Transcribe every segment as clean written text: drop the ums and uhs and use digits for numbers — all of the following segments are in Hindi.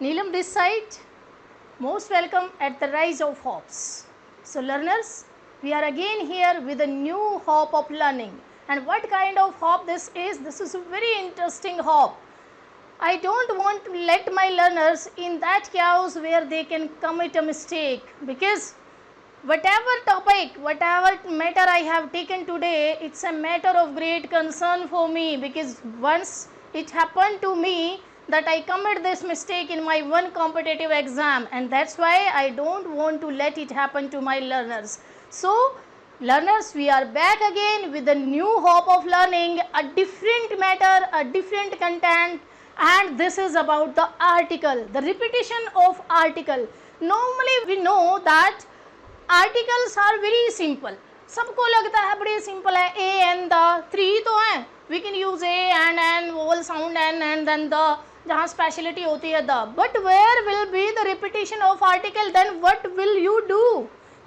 Neelam this side. Most welcome at the Rise of Hops. So learners, we are again here with a new hop of learning. And what kind of hop this is? This is a very interesting hop. I don't want to let my learners in that chaos where they can commit a mistake, because whatever topic, whatever matter I have taken today, it's a matter of great concern for me, because once it happened to me that I commit this mistake in my one competitive exam, and that's why I don't want to let it happen to my learners. So learners, we are back again with a new hop of learning, a different matter, a different content, and this is about the article, the repetition of article. Normally we know that articles are very simple, सबको लगता है बड़े सिंपल है, ए एंड द, थ्री तो हैं, we can use a and vowel sound and then the, जहाँ स्पेशलिटी होती है the, but where will be the repetition of article, then what will you do,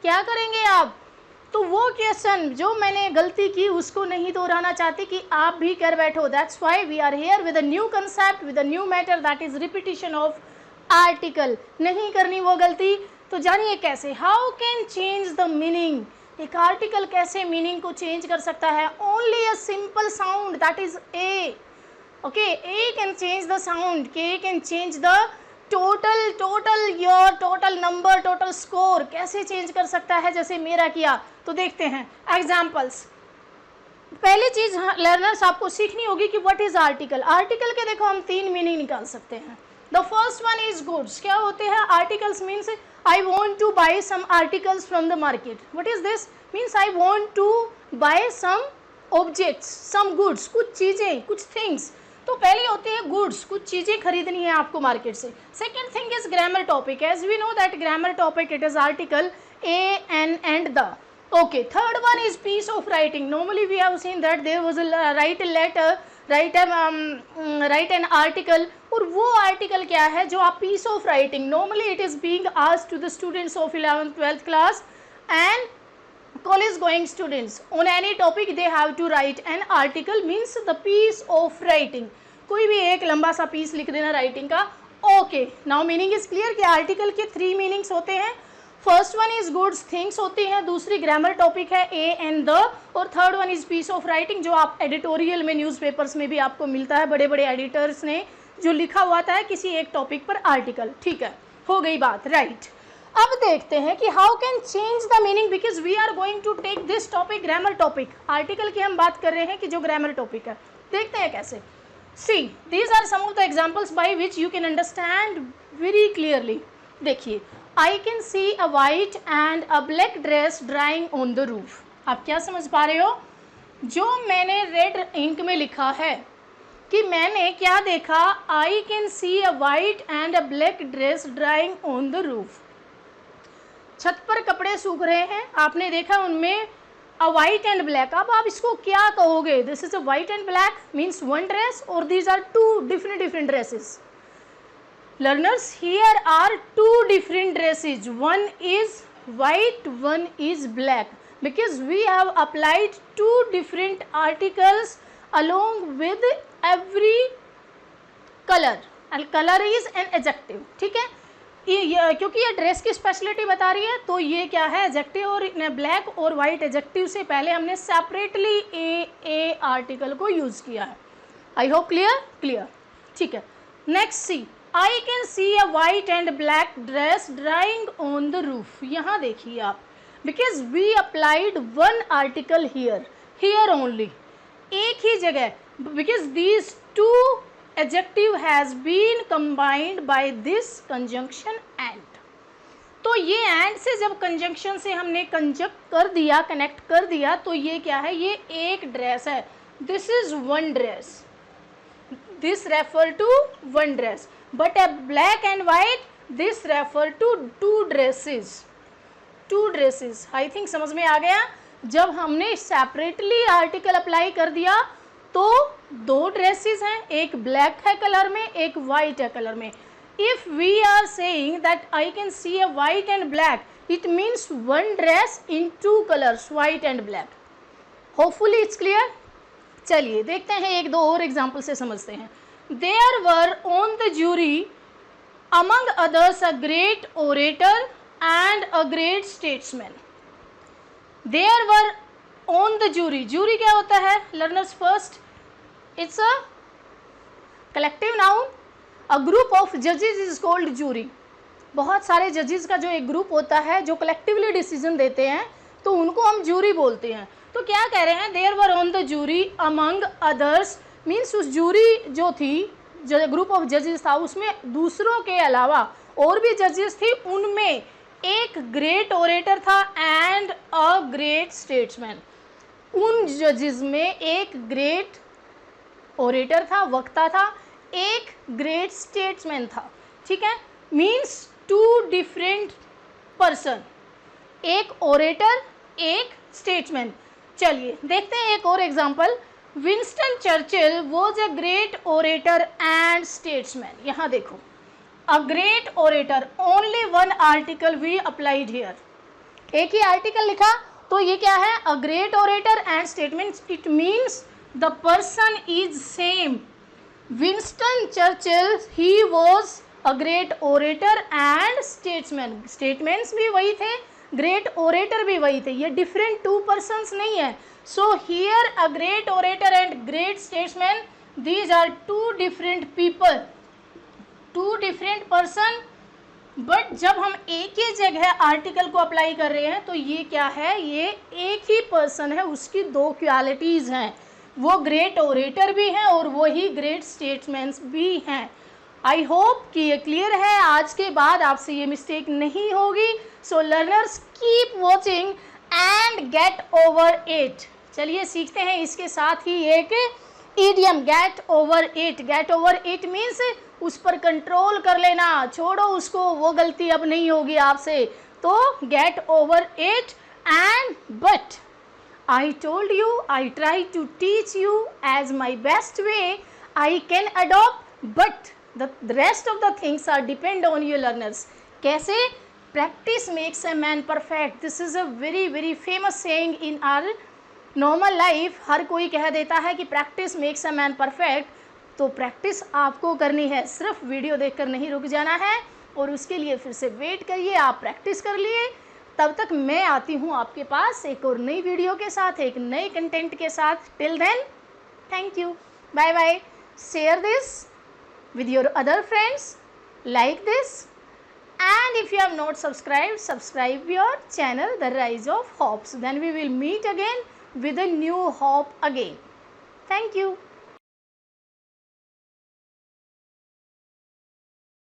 क्या करेंगे आप? तो वो क्वेश्चन जो मैंने गलती की उसको नहीं दोहराना चाहती कि आप भी कर बैठो. That's why we are here with a new concept, with a new matter, that is repetition of article. नहीं करनी वो गलती. तो जानिए कैसे, how can change the meaning, एक आर्टिकल कैसे मीनिंग को चेंज कर सकता है. Only a simple sound, that is A. Okay, A can change the sound, के can change the total your total number, total score कैसे चेंज कर सकता है, जैसे मेरा किया. तो देखते हैं एग्जाम्पल्स. पहली चीज लर्नर्स आपको सीखनी होगी कि व्हाट इज आर्टिकल. आर्टिकल के देखो हम तीन मीनिंग निकाल सकते हैं. The first one is goods. क्या होते हैं articles? Means I want to buy some articles from the market. What is this? Means I want to buy some objects, some goods, कुछ चीज़ें, कुछ things. तो पहली होती है goods, कुछ चीज़ें खरीदनी है आपको मार्केट से. Second thing is grammar topic. As we know that grammar topic, it is article a, an and the. Okay. Third one is piece of writing. Normally we have seen that there was a write a letter, write an article. और वो आर्टिकल क्या है जो आप piece of writing, normally it is being asked to the students of 11th 12th class and college going students on any topic, they have to write an article, means the piece of writing. कोई भी एक लंबा सा पीस लिख देना राइटिंग का. Okay, now meaning is clear कि आर्टिकल के थ्री मीनिंग्स होते हैं. First one is goods, things होती हैं. दूसरी ग्रामर टॉपिक है ए एंड द. और third one is peace of writing, जो आप एडिटोरियल में न्यूज़पेपर्स में भी आपको मिलता है. बड़े बड़े एडिटर्स ने जो लिखा हुआ था किसी एक टॉपिक पर आर्टिकल. ठीक है, हो गई बात, राइट. अब देखते हैं कि how can change the meaning, because we are going to take this topic grammar topic. Article की हम बात कर रहे हैं कि जो ग्रामर टॉपिक है. देखते हैं कैसे. See, these are some of the examples by which you can understand very clearly. देखिए, I can see a white and a black dress drawing on the roof. आप क्या समझ पा रहे हो? जो मैंने रेड इंक में लिखा है कि मैंने क्या देखा, आई can see a white and a black dress drawing on the roof. छत पर कपड़े सूख रहे हैं, आपने देखा उनमें अ वाइट एंड ब्लैक. अब आप इसको क्या कहोगे? This is a white and black means one dress, और these are two different dresses. Learners, here are two different dresses. One is white, one is black, because we have applied two different articles along with every color, and color is an adjective. ठीक है, ये क्योंकि ये ड्रेस की स्पेशलिटी बता रही है तो ये क्या है, एडजेक्टिव. और ब्लैक और वाइट एडजेक्टिव से पहले हमने सेपरेटली ए आर्टिकल को यूज़ किया है. I hope clear. ठीक है, next see, I can see a white and black dress drawing on the roof. यहाँ देखिए आप, because we applied one article here only, एक ही जगह, because these two adjective has been combined by this conjunction and. तो ये and से जब conjunction से हमने conjunct कर दिया, connect कर दिया, तो ये क्या है, ये एक ड्रेस है. this is one dress, this refer to one dress, but a black and white, this refer to two dresses. I think समझ में आ गया. जब हमने सेपरेटली आर्टिकल अप्लाई कर दिया तो दो ड्रेसेस हैं, एक ब्लैक है कलर में, एक वाइट है कलर में. If we are saying that I can see a white and black, it means one dress in two colours, white and black. Hopefully it's clear. चलिए देखते हैं, एक दो और एग्जाम्पल से समझते हैं. There were on the jury among others a great orator and a great statesman. There were on the jury. Jury क्या होता है learners? First, it's a collective noun. A group of judges is called jury. बहुत सारे जजेस का जो एक ग्रुप होता है जो कलेक्टिवली डिसीजन देते हैं तो उनको हम जूरी बोलते हैं. तो क्या कह रहे हैं? There were on the jury among others, means उस जूरी जो थी, जो ग्रुप ऑफ जजेस था, उसमें दूसरों के अलावा और भी जजेस थी. उनमें एक ग्रेट ओरेटर था एंड अ ग्रेट स्टेट्समैन. उन जजेस में एक ग्रेट ओरेटर था, वक्ता था, एक ग्रेट स्टेट्समैन था. ठीक है, मीन्स टू डिफरेंट पर्सन, एक ओरेटर एक स्टेट्समैन. चलिए देखते हैं एक और example. Winston Churchill was a great orator and statesman. यहाँ देखो, a great orator, only one article we applied here. एक ही आर्टिकल लिखा तो ये क्या है? A great orator and statement. It means the person is same. Winston Churchill he was a great orator and statesman. Statements भी वही थे, ग्रेट ओरेटर भी वही थे. ये डिफरेंट टू पर्सन्स नहीं है. So here a great orator and great statesman, these are two different people, two different person. But जब हम एक ही जगह आर्टिकल को अप्लाई कर रहे हैं तो ये क्या है? ये एक ही पर्सन है, उसकी दो क्वालिटीज़ हैं. वो ग्रेट ओरेटर भी हैं और वही ग्रेट स्टेट्समैन भी हैं. आई होप कि ये क्लियर है. आज के बाद आपसे ये मिस्टेक नहीं होगी. सो learners keep watching and get over it. चलिए सीखते हैं इसके साथ ही एक idiom, get over it. Get over it means उस पर कंट्रोल कर लेना, छोड़ो उसको, वो गलती अब नहीं होगी आपसे. तो get over it. And but I told you, I tried to teach you as my best way I can adopt, but the rest of the things are depend on you learners. कैसे? Practice makes a man perfect. This is a very very famous saying in our normal life. हर कोई कह देता है कि practice makes a man perfect. तो practice आपको करनी है, सिर्फ वीडियो देखकर नहीं रुक जाना है. और उसके लिए फिर से वेट करिए, आप प्रैक्टिस कर लिए. तब तक मैं आती हूँ आपके पास एक और नई वीडियो के साथ, एक नए कंटेंट के साथ. Till then, thank you, bye bye. Share this with your other friends, like this, and if you have not subscribed, subscribe your channel The Rise of Hops. Then we will meet again with a new hop again. Thank you.